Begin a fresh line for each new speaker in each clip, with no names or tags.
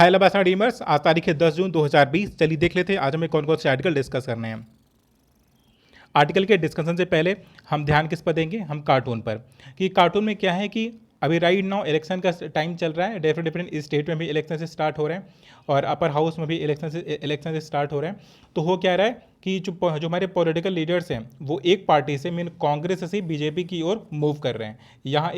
हाय लबासा डीमर्स, आज तारीख है 10 जून 2020। चलिए देख लेते हैं आज हमें कौन कौन से आर्टिकल डिस्कस करने हैं। आर्टिकल के डिस्कशन से पहले हम ध्यान किस पर देंगे, हम कार्टून पर। कि कार्टून में क्या है कि अभी राइट नाउ इलेक्शन का टाइम चल रहा है, डिफरेंट डिफरेंट स्टेट में भी इलेक्शन से स्टार्ट हो रहे हैं और अपर हाउस में भी इलेक्शन से स्टार्ट हो रहे हैं। तो हो क्या रहा है कि जो हमारे पॉलिटिकल लीडर्स हैं वो एक पार्टी से मीन कांग्रेस से बीजेपी की ओर मूव कर रहे हैं। यहाँ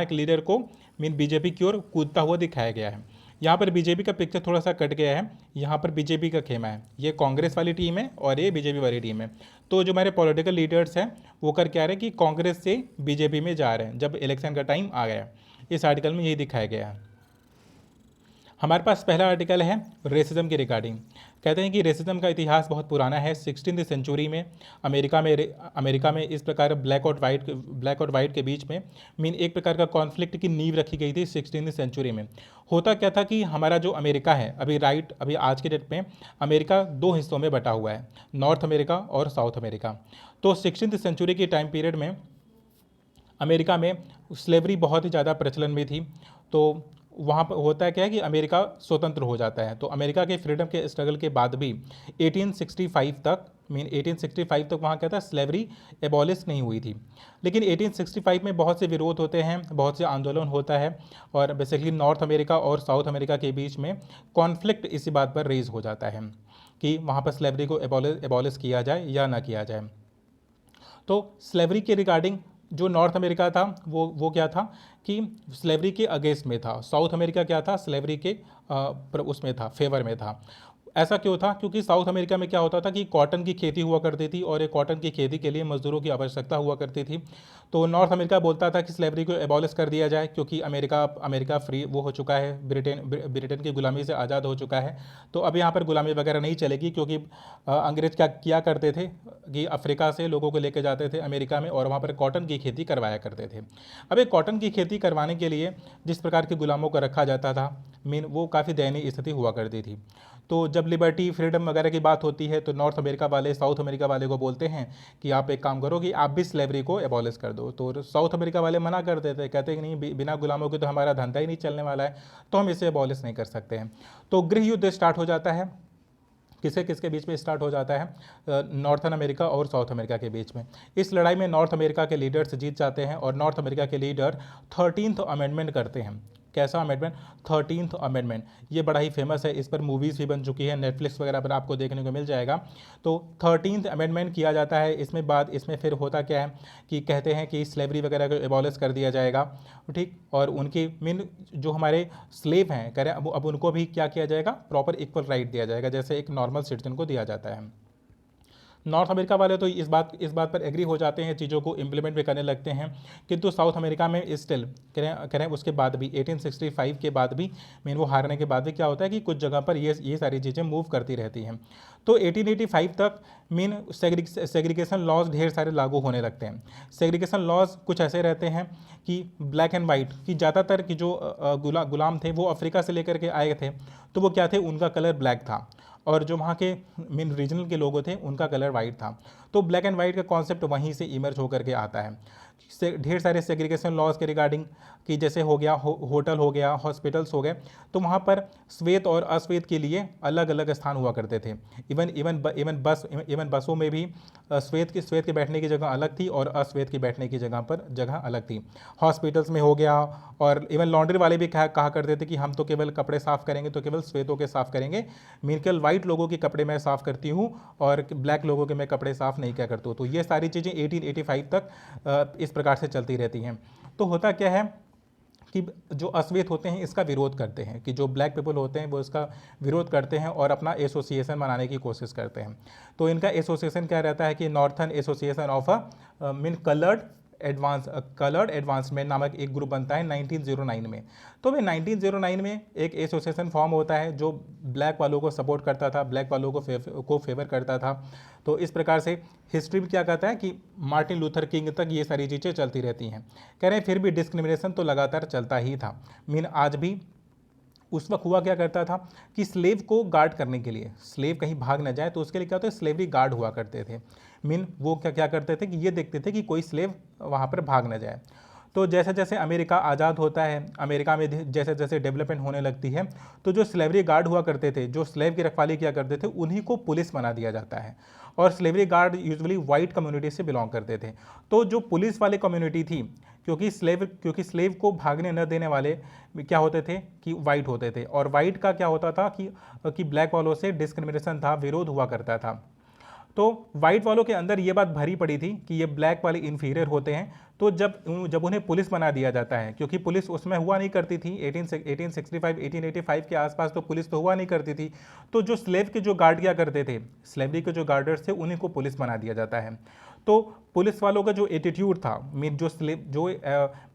एक लीडर को मीन बीजेपी की ओर कूदता हुआ दिखाया गया है। यहाँ पर बीजेपी का पिक्चर थोड़ा सा कट गया है, यहाँ पर बीजेपी का खेमा है, ये कांग्रेस वाली टीम है और ये बीजेपी वाली टीम है। तो जो हमारे पॉलिटिकल लीडर्स हैं वो कर क्या रहे हैं कि कांग्रेस से बीजेपी में जा रहे हैं जब इलेक्शन का टाइम आ गया। इस आर्टिकल में यही दिखाया गया है। हमारे पास पहला आर्टिकल है रेसिज्म के रिगार्डिंग। कहते हैं कि रेसिज्म का इतिहास बहुत पुराना है। 16वीं सेंचुरी में अमेरिका में इस प्रकार ब्लैक और वाइट के बीच में मीन एक प्रकार का कॉन्फ्लिक्ट की नींव रखी गई थी 16वीं सेंचुरी में। होता क्या था कि हमारा जो अमेरिका है अभी आज के डेट में अमेरिका दो हिस्सों में बटा हुआ है, नॉर्थ अमेरिका और साउथ अमेरिका। तो 16वीं सेंचुरी के टाइम पीरियड में अमेरिका में स्लेवरी बहुत ही ज़्यादा प्रचलन में थी। तो वहाँ पर होता है क्या है कि अमेरिका स्वतंत्र हो जाता है। तो अमेरिका के फ्रीडम के स्ट्रगल के बाद भी 1865 तक वहाँ क्या था, स्लेवरी एबॉलिश नहीं हुई थी। लेकिन 1865 में बहुत से विरोध होते हैं, बहुत से आंदोलन होता है और बेसिकली नॉर्थ अमेरिका और साउथ अमेरिका के बीच में कॉन्फ्लिक्ट इसी बात पर रेज हो जाता है कि वहाँ पर स्लेवरी को एबॉलिश किया जाए या ना किया जाए। तो स्लेवरी के रिगार्डिंग जो नॉर्थ अमेरिका था वो क्या था कि स्लेवरी के अगेंस्ट में था। साउथ अमेरिका क्या था, स्लेवरी के उसमें था, फेवर में था। ऐसा क्यों था? क्योंकि साउथ अमेरिका में क्या होता था कि कॉटन की खेती हुआ करती थी और ये कॉटन की खेती के लिए मजदूरों की आवश्यकता हुआ करती थी। तो नॉर्थ अमेरिका बोलता था कि स्लेवरी को एबॉलिश कर दिया जाए क्योंकि अमेरिका फ्री वो हो चुका है, ब्रिटेन की गुलामी से आज़ाद हो चुका है। तो अब यहाँ पर गुलामी वगैरह नहीं चलेगी क्योंकि अंग्रेज क्या किया करते थे कि अफ्रीका से लोगों को लेकर जाते थे अमेरिका में और वहाँ पर कॉटन की खेती करवाया करते थे। अब एक कॉटन की खेती करवाने के लिए जिस प्रकार के गुलामों को रखा जाता था मीन वो काफ़ी दयनीय स्थिति हुआ करती थी। तो जब लिबर्टी फ्रीडम वगैरह की बात होती है तो नॉर्थ अमेरिका वाले साउथ अमेरिका वाले को बोलते हैं कि आप एक काम करो कि आप भी स्लेवरी को एबॉलिश कर दो। तो साउथ अमेरिका वाले मना कर देते हैं, कहते हैं कि नहीं, बिना गुलामों के तो हमारा धंधा ही नहीं चलने वाला है, तो हम इसे एबॉलिश नहीं कर सकते हैं। तो गृह युद्ध स्टार्ट हो जाता है। किसके बीच में स्टार्ट हो जाता है? नॉर्थन अमेरिका और साउथ अमेरिका के बीच में। इस लड़ाई में नॉर्थ अमेरिका के लीडर्स जीत जाते हैं और नॉर्थ अमेरिका के लीडर 13th अमेंडमेंट करते हैं। कैसा अमेंडमेंट? 13th amendment. ये बड़ा ही फेमस है, इस पर मूवीज़ भी बन चुकी है, नेटफ्लिक्स वगैरह पर आपको देखने को मिल जाएगा। तो 13th अमेंडमेंट किया जाता है। इसमें फिर होता क्या है कि कहते हैं कि स्लेवरी वगैरह को एबॉलिश कर दिया जाएगा, ठीक। और उनकी मीन जो हमारे स्लेव हैं कह रहे हैं अब उनको भी क्या किया जाएगा, प्रॉपर इक्वल राइट दिया जाएगा जैसे एक नॉर्मल सिटीजन को दिया जाता है। नॉर्थ अमेरिका वाले तो इस बात पर एग्री हो जाते हैं, चीज़ों को इम्प्लीमेंट भी करने लगते हैं। किंतु साउथ अमेरिका में स्टिल करें उसके बाद भी 1865 के बाद भी मीन वो हारने के बाद भी क्या होता है कि कुछ जगह पर ये सारी चीज़ें मूव करती रहती हैं। तो 1885 तक मीन सेग्रीगेशन लॉज ढेर सारे लागू होने लगते हैं। सेग्रीगेशन लॉज कुछ ऐसे रहते हैं कि ब्लैक एंड वाइट की ज़्यादातर की जो गुलाम थे वो अफ्रीका से लेकर के आए थे, तो वो क्या थे, उनका कलर ब्लैक था और जो वहाँ के मीन रीजनल के लोग थे उनका कलर वाइट था। तो ब्लैक एंड वाइट का कॉन्सेप्ट वहीं से इमर्ज होकर के आता है। ढेर सारे सेग्रीगेशन लॉज के रिगार्डिंग कि जैसे हो गया होटल हो गया, हॉस्पिटल्स हो गए, तो वहाँ पर श्वेत और अश्वेत के लिए अलग अलग स्थान हुआ करते थे। इवन बसों में भी श्वेत के बैठने की जगह अलग थी और अश्वेत की बैठने की जगह अलग थी। हॉस्पिटल्स में हो गया और इवन लॉन्ड्री वाले भी कहा करते थे कि हम तो केवल कपड़े साफ़ करेंगे तो केवल श्वेतों के साफ़ करेंगे, मीन केवल वाइट लोगों के कपड़े मैं साफ़ करती हूँ और ब्लैक लोगों के मैं कपड़े साफ़ नहीं क्या करती हूँ। तो ये सारी चीज़ें 1885 तक इस प्रकार से चलती रहती हैं। तो होता क्या है कि जो अश्वेत होते हैं इसका विरोध करते हैं, कि जो ब्लैक पीपल होते हैं वो इसका विरोध करते हैं और अपना एसोसिएशन बनाने की कोशिश करते हैं। तो इनका एसोसिएशन क्या रहता है कि northern association of mean coloured advancement नामक एक ग्रुप बनता है 1909 में। तो वे 1909 में एक एसोसिएशन फॉर्म होता है जो ब्लैक वालों को सपोर्ट करता था, ब्लैक वालों को फेवर करता था। तो इस प्रकार से हिस्ट्री भी क्या कहता है कि मार्टिन लूथर किंग तक ये सारी चीज़ें चलती रहती हैं। कह रहे हैं फिर भी डिस्क्रिमिनेशन तो लगातार चलता ही था। मीन आज भी उस वक्त हुआ क्या करता था कि स्लेव को गार्ड करने के लिए, स्लेव कहीं भाग न जाए तो उसके लिए क्या होता है, स्लेवरी गार्ड हुआ करते थे। मीन वो क्या करते थे कि ये देखते थे कि कोई स्लेव वहाँ पर भाग न जाए। तो जैसे जैसे अमेरिका आज़ाद होता है, अमेरिका में जैसे जैसे डेवलपमेंट होने लगती है, तो जो स्लेवरी गार्ड हुआ करते थे, जो स्लेव की रखवाली किया करते थे, उन्हीं को पुलिस बना दिया जाता है। और slavery guard usually white community से बिलोंग करते थे। तो जो पुलिस वाले कम्युनिटी थी, क्योंकि स्लेव को भागने न देने वाले क्या होते थे कि वाइट होते थे, और वाइट का क्या होता था कि ब्लैक वालों से डिस्क्रिमिनेशन था, विरोध हुआ करता था। तो वाइट वालों के अंदर ये बात भरी पड़ी थी कि ये ब्लैक वाले इन्फीरियर होते हैं। तो जब उन्हें पुलिस बना दिया जाता है, क्योंकि पुलिस उसमें हुआ नहीं करती थी 1865 1885 के आसपास, तो पुलिस तो हुआ नहीं करती थी। तो जो स्लेव के जो गार्ड किया करते थे, स्लेवरी के जो गार्डर्स थे, उन्हीं को पुलिस बना दिया जाता है। तो पुलिस वालों का जो एटीट्यूड था, मीन जो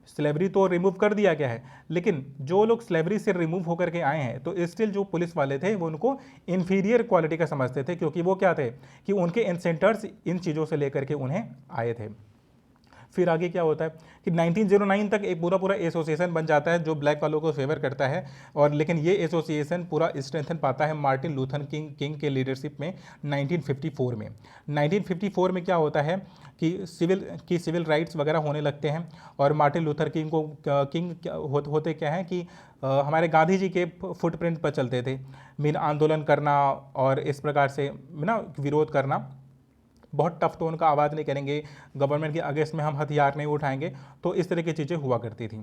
स्लेवरी तो रिमूव कर दिया गया है, लेकिन जो लोग स्लेवरी से रिमूव होकर के आए हैं, तो स्टिल जो पुलिस वाले थे वो उनको इन्फीरियर क्वालिटी का समझते थे, क्योंकि वो क्या थे कि उनके इंसेंटर्स इन चीज़ों से लेकर के उन्हें आए थे। फिर आगे क्या होता है कि 1909 तक एक पूरा एसोसिएशन बन जाता है जो ब्लैक वालों को फेवर करता है, और लेकिन ये एसोसिएशन पूरा स्ट्रेंथन पाता है मार्टिन लूथर किंग के लीडरशिप में 1954 में। 1954 में क्या होता है कि सिविल राइट्स वगैरह होने लगते हैं, और मार्टिन लूथर होते क्या है कि हमारे गांधी जी के फुटप्रिंट पर चलते थे, मीन आंदोलन करना और इस प्रकार से ना विरोध करना, बहुत टफ टोन का आवाज़ नहीं करेंगे, गवर्नमेंट के अगेंस्ट में हम हथियार नहीं उठाएंगे, तो इस तरह की चीज़ें हुआ करती थी।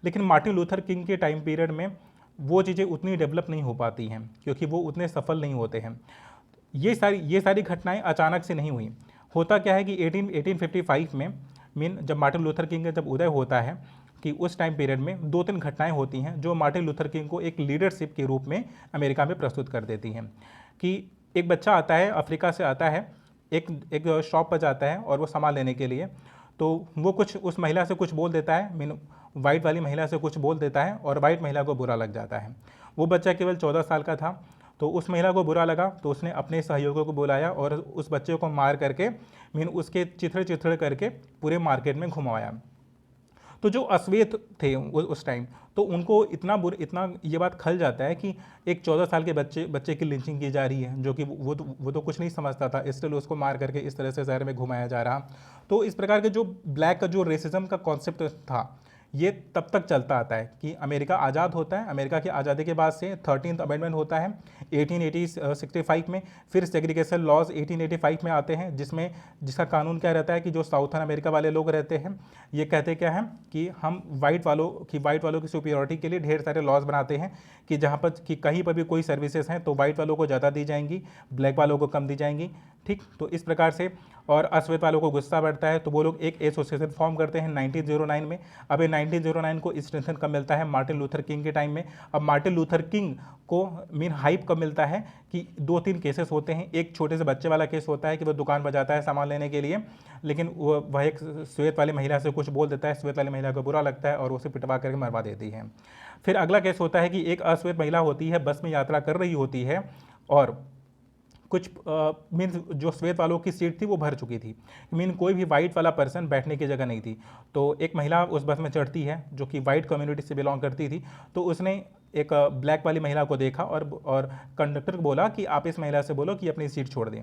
लेकिन मार्टिन लूथर किंग के टाइम पीरियड में वो चीज़ें उतनी डेवलप नहीं हो पाती हैं, क्योंकि वो उतने सफल नहीं होते हैं। ये सारी घटनाएं अचानक से नहीं हुई। होता क्या है कि 1855 में, मीन जब मार्टिन लूथर किंग का जब उदय होता है, कि उस टाइम पीरियड में 2-3 घटनाएं होती हैं जो मार्टिन लूथर किंग को एक लीडरशिप के रूप में अमेरिका में प्रस्तुत कर देती हैं। कि एक बच्चा आता है, अफ्रीका से आता है, एक शॉप पर जाता है और वो सामान लेने के लिए, तो वो कुछ उस महिला से कुछ बोल देता है, मीन वाइट वाली महिला से कुछ बोल देता है, और वाइट महिला को बुरा लग जाता है। वो बच्चा केवल 14 साल का था, तो उस महिला को बुरा लगा, तो उसने अपने सहयोगियों को बुलाया और उस बच्चे को मार करके, मीन उसके चिथड़े करके पूरे मार्केट में घुमाया। तो जो अश्वेत थे उस टाइम, तो उनको इतना ये बात खल जाता है कि एक 14 साल के बच्चे की लिंचिंग की जा रही है, जो कि वो तो कुछ नहीं समझता था, स्टिल उसको मार करके इस तरह से शहर में घुमाया जा रहा। तो इस प्रकार के जो ब्लैक का जो रेसिज्म का कॉन्सेप्ट था, ये तब तक चलता आता है कि अमेरिका आज़ाद होता है। अमेरिका की आज़ादी के बाद से 13th अमेंडमेंट होता है 1865 में। फिर सेग्रीगेशन लॉज 1885 में आते हैं, जिसका कानून क्या रहता है कि जो साउथर्न अमेरिका वाले लोग रहते हैं, ये कहते क्या है कि हम वाइट वालों की सुपीरियरिटी के लिए ढेर सारे लॉज बनाते हैं, कि जहाँ पर कि कहीं पर भी कोई सर्विसेज हैं तो वाइट वालों को ज़्यादा दी जाएंगी, ब्लैक वालों को कम दी जाएंगी। ठीक, तो इस प्रकार से, और अश्वेत वालों को गुस्सा बढ़ता है, तो वो लोग एक एसोसिएशन फॉर्म करते हैं 1909 में। अब ये 1909 को स्ट्रेंथन कब मिलता है? मार्टिन लूथर किंग के टाइम में। अब मार्टिन लूथर किंग को मीन हाइप कब मिलता है कि 2-3 केसेस होते हैं। एक छोटे से बच्चे वाला केस होता है कि वो दुकान पर जाता है सामान लेने के लिए, लेकिन वह एक श्वेत वाली महिला से कुछ बोल देता है, श्वेत वाली महिला को बुरा लगता है और उसे पिटवा करके मरवा देती है। फिर अगला केस होता है कि एक अश्वेत महिला होती है, बस में यात्रा कर रही होती है, और कुछ मीन्स जो श्वेत वालों की सीट थी वो भर चुकी थी, मीन कोई भी वाइट वाला पर्सन बैठने की जगह नहीं थी। तो एक महिला उस बस में चढ़ती है जो कि वाइट कम्युनिटी से बिलोंग करती थी, तो उसने एक ब्लैक वाली महिला को देखा और कंडक्टर को बोला कि आप इस महिला से बोलो कि अपनी सीट छोड़ दें।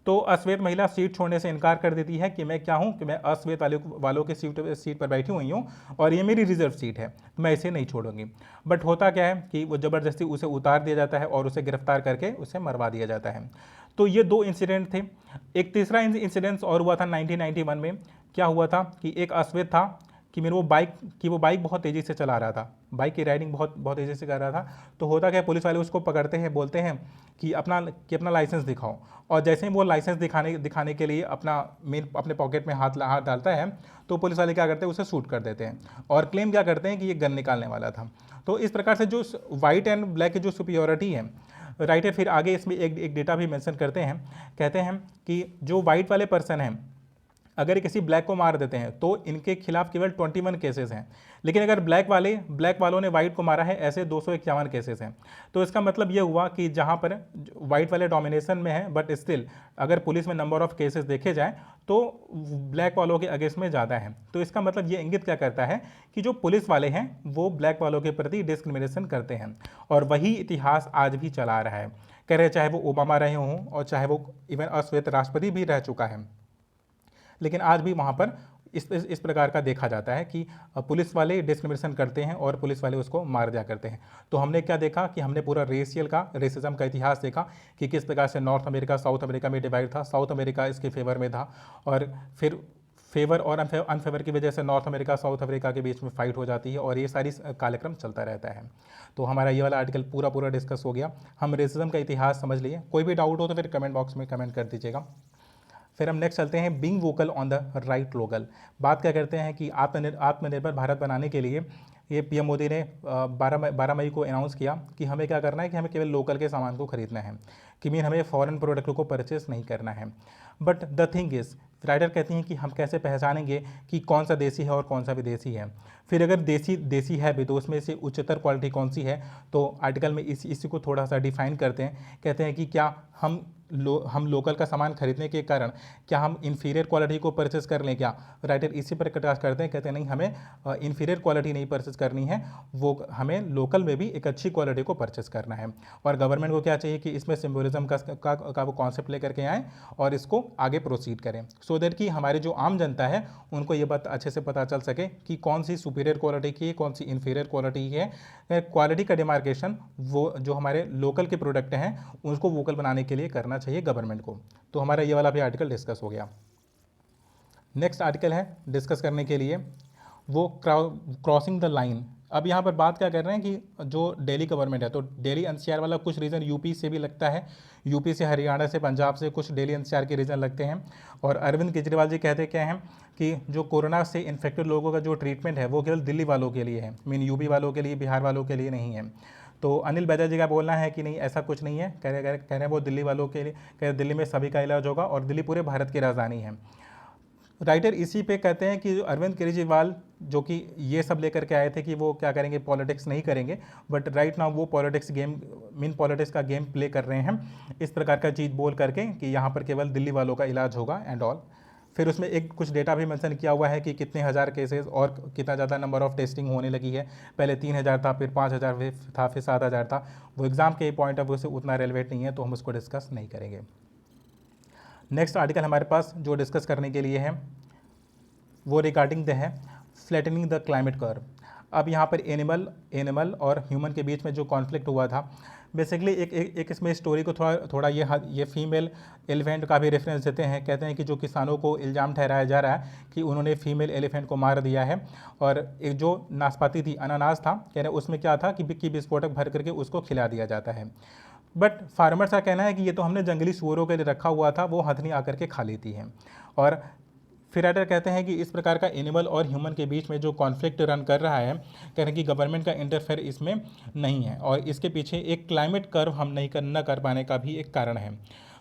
तो अश्वेत महिला सीट छोड़ने से इनकार कर देती है कि मैं क्या हूँ कि मैं अश्वेत वालों की सीट पर बैठी हुई हूँ और ये मेरी रिजर्व सीट है, तो मैं इसे नहीं छोड़ूंगी। बट होता क्या है कि वो ज़बरदस्ती उसे उतार दिया जाता है और उसे गिरफ्तार करके उसे मरवा दिया जाता है। तो ये 2 इंसिडेंट थे। एक तीसरा इंसिडेंट और हुआ था 1991 में। क्या हुआ था कि एक अश्वेत था कि वो बाइक बहुत तेज़ी से चला रहा था, बाइक की राइडिंग बहुत तेज़ी से कर रहा था। तो होता क्या, पुलिस वाले उसको पकड़ते हैं, बोलते हैं कि अपना लाइसेंस दिखाओ, और जैसे ही वो लाइसेंस दिखाने के लिए अपने पॉकेट में हाथ डालता है, तो पुलिस वाले क्या करते हैं, उसे शूट कर देते हैं और क्लेम क्या करते हैं कि ये गन निकालने वाला था। तो इस प्रकार से जो वाइट एंड ब्लैक की जो सुपीरियरिटी है, राइटर फिर आगे इसमें एक डेटा भी मेंशन करते हैं, कहते हैं कि जो वाइट वाले पर्सन हैं अगर किसी ब्लैक को मार देते हैं तो इनके खिलाफ केवल 21 केसेस हैं, लेकिन अगर ब्लैक वालों ने वाइट को मारा है, ऐसे 251 केसेस हैं। तो इसका मतलब ये हुआ कि जहाँ पर वाइट वाले डोमिनेशन में है, बट स्टिल अगर पुलिस में नंबर ऑफ केसेस देखे जाए तो ब्लैक वालों के अगेंस्ट में ज़्यादा है। तो इसका मतलब ये इंगित क्या करता है कि जो पुलिस वाले हैं वो ब्लैक वालों के प्रति डिस्क्रिमिनेशन करते हैं, और वही इतिहास आज भी चला रहा है। कह रहे चाहे वो ओबामा रहे हों और चाहे वो इवन अश्वेत राष्ट्रपति भी रह चुका है, लेकिन आज भी वहाँ पर इस प्रकार का देखा जाता है कि पुलिस वाले डिस्क्रिमिनेशन करते हैं और पुलिस वाले उसको मार दिया करते हैं। तो हमने क्या देखा कि हमने पूरा रेसिज्म का इतिहास देखा कि किस प्रकार से नॉर्थ अमेरिका साउथ अमेरिका में डिवाइड था, साउथ अमेरिका इसके फेवर में था और फिर फेवर और अनफेवर की वजह से नॉर्थ अमेरिका साउथ अमेरिका के बीच में फाइट हो जाती है और ये सारी कार्यक्रम चलता रहता है। तो हमारा ये वाला आर्टिकल पूरा डिस्कस हो गया, हम रेसिज्म का इतिहास समझ लिए। कोई भी डाउट हो तो फिर कमेंट बॉक्स में कमेंट कर दीजिएगा। फिर हम नेक्स्ट चलते हैं being vocal on the right local. बात क्या करते हैं कि आत्मनिर्भर भारत बनाने के लिए ये पीएम मोदी ने 12 मई को अनाउंस किया कि हमें क्या करना है कि हमें केवल लोकल के सामान को खरीदना है, कि मीन हमें फॉरेन प्रोडक्ट को परचेस नहीं करना है। But the thing is, writer कहती हैं कि हम कैसे पहचानेंगे कि कौन सा देसी है और कौन सा विदेशी है। फिर अगर देसी है भी तो उसमें से उच्चतर क्वालिटी कौन सी है, तो आर्टिकल में इसी को थोड़ा सा डिफाइन करते हैं। कहते हैं कि क्या हम लोकल का सामान खरीदने के कारण क्या हम इन्फीरियर क्वालिटी को परचेस कर लें क्या। राइटर इसी पर प्रकाश करते हैं, कहते हैं नहीं, हमें इन्फीरियर क्वालिटी नहीं परचेस करनी है, वो हमें लोकल में भी एक अच्छी क्वालिटी को परचेस करना है। और गवर्नमेंट को क्या चाहिए कि इसमें सिम्बोलिज्म का वो कॉन्सेप्ट लेकर के आएँ और इसको आगे प्रोसीड करें, सो दैट कि हमारी जो आम जनता है उनको ये बात अच्छे से पता चल सके कि कौन सी सुपीरियर क्वालिटी की है, कौन सी इन्फीरियर क्वालिटी की है। क्वालिटी का डिमार्केशन वो जो हमारे लोकल के प्रोडक्ट हैं उसको वोकल बनाने के लिए करना चाहिए गवर्नमेंट को। तो हमारा ये वाला भी आर्टिकल डिस्कस हो गया। नेक्स्ट आर्टिकल है डिस्कस करने के लिए वो क्रॉसिंग द लाइन। अब यहाँ पर बात क्या कर रहे हैं कि जो दिल्ली गवर्नमेंट है, तो दिल्ली एनसीआर वाला कुछ रीजन यूपी से भी लगता है, यूपी से, हरियाणा से, पंजाब से कुछ दिल्ली एनसीआर के रीजन लगते हैं। और अरविंद केजरीवाल जी कहते क्या हैं कि जो कोरोना से इन्फेक्टेड लोगों का जो ट्रीटमेंट है वो केवल दिल्ली वालों के लिए है, मीन यूपी वालों के लिए, बिहार वालों के लिए नहीं है। तो अनिल बैजल जी का बोलना है कि नहीं, ऐसा कुछ नहीं है। कह रहे हैं वो दिल्ली वालों के लिए, कह रहे दिल्ली में सभी का इलाज होगा और दिल्ली पूरे भारत की राजधानी है। राइटर इसी पे कहते हैं कि अरविंद केजरीवाल जो कि ये सब लेकर के आए थे कि वो क्या करेंगे, पॉलिटिक्स नहीं करेंगे, बट राइट नाउ वो पॉलिटिक्स का गेम प्ले कर रहे हैं, इस प्रकार का चीज़ बोल करके कि यहाँ पर केवल दिल्ली वालों का इलाज होगा एंड ऑल। फिर उसमें एक कुछ डेटा भी मेंशन किया हुआ है कि कितने हज़ार केसेस और कितना ज़्यादा नंबर ऑफ टेस्टिंग होने लगी है। पहले 3000 था, फिर 5000 था, फिर 7000 था। वो एग्ज़ाम के पॉइंट ऑफ व्यू से उतना रेलिवेंट नहीं है, तो हम उसको डिस्कस नहीं करेंगे। नेक्स्ट आर्टिकल हमारे पास जो डिस्कस करने के लिए है वो रिगार्डिंग द है फ्लैटनिंग द क्लाइमेट कर्व। अब यहाँ पर एनिमल और ह्यूमन के बीच में जो कॉन्फ्लिक्ट हुआ था, बेसिकली एक इसमें स्टोरी को थोड़ा ये फीमेल एलिफेंट का भी रेफरेंस देते हैं। कहते हैं कि जो किसानों को इल्ज़ाम ठहराया जा रहा है कि उन्होंने फीमेल एलिफेंट को मार दिया है, और एक जो नाशपाती थी, अनानास था, कह रहे उसमें क्या था कि विस्फोटक भर करके उसको खिला दिया जाता है। बट फार्मर्स का कहना है कि ये तो हमने जंगली सूअरों के लिए रखा हुआ था, वो हथनी आकर के खा लेती हैं। और फिर राइटर कहते हैं कि इस प्रकार का एनिमल और ह्यूमन के बीच में जो कॉन्फ्लिक्ट रन कर रहा है, कह रहे हैं कि गवर्नमेंट का इंटरफेयर इसमें नहीं है, और इसके पीछे एक क्लाइमेट कर्व हम नहीं कर पाने का भी एक कारण है।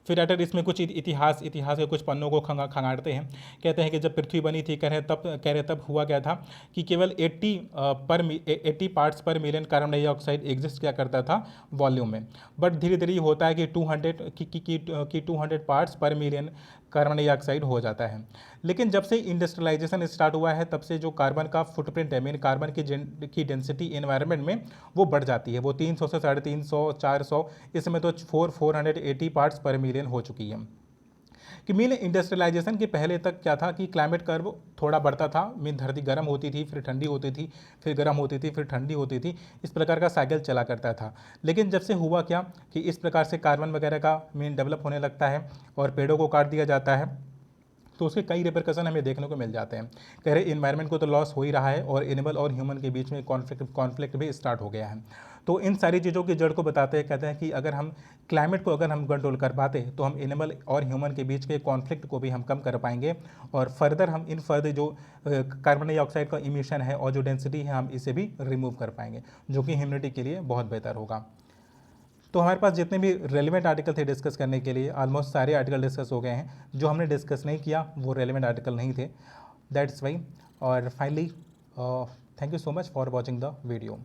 फिर राइटर इसमें कुछ इतिहास के कुछ पन्नों को खंगाड़ते हैं। कहते हैं कि जब पृथ्वी बनी थी, कह रहे तब हुआ क्या था कि केवल 80 पार्ट्स पर मिलियन कार्बन डाइऑक्साइड एग्जिस्ट क्या करता था वॉल्यूम में। बट धीरे धीरे होता है कि 200 पार्ट्स पर मिलियन कार्बन डाइऑक्साइड हो जाता है। लेकिन जब से इंडस्ट्रियलाइजेशन स्टार्ट हुआ है, तब से जो कार्बन का फुटप्रिंट है, मीन कार्बन की डेंसिटी एनवायरनमेंट में वो बढ़ जाती है। वो 300 से 350, 400, इसमें तो 480 पार्ट्स पर मिलियन हो चुकी है। कि मीन इंडस्ट्रियलाइजेशन के पहले तक क्या था कि क्लाइमेट कर्व थोड़ा बढ़ता था, मीन धरती गर्म होती थी, फिर ठंडी होती थी, फिर गर्म होती थी, फिर ठंडी होती थी, इस प्रकार का साइकिल चला करता था। लेकिन जब से हुआ क्या कि इस प्रकार से कार्बन वगैरह का मीन डेवलप होने लगता है और पेड़ों को काट दिया जाता है, तो उसके कई रिपरकशन हमें देखने को मिल जाते हैं। कह रहे इन्वायरमेंट को तो लॉस हो ही रहा है और एनिमल और ह्यूमन के बीच में कॉन्फ्लिक्ट भी स्टार्ट हो गया है। तो इन सारी चीज़ों की जड़ को बताते हैं, कहते हैं कि अगर हम क्लाइमेट को हम कंट्रोल कर पाते तो हम एनिमल और ह्यूमन के बीच के कॉन्फ्लिक्ट को भी हम कम कर पाएंगे, और फर्दर हम जो कार्बन डाइऑक्साइड का इमिशन है और जो डेंसिटी है, हम इसे भी रिमूव कर पाएंगे, जो कि ह्यूमनिटी के लिए बहुत बेहतर होगा। तो हमारे पास जितने भी रेलिवेंट आर्टिकल थे डिस्कस करने के लिए, ऑलमोस्ट सारे आर्टिकल डिस्कस हो गए हैं। जो हमने डिस्कस नहीं किया वो रेलिवेंट आर्टिकल नहीं थे, दैट्स वाई। और finally thank you so much for watching the video.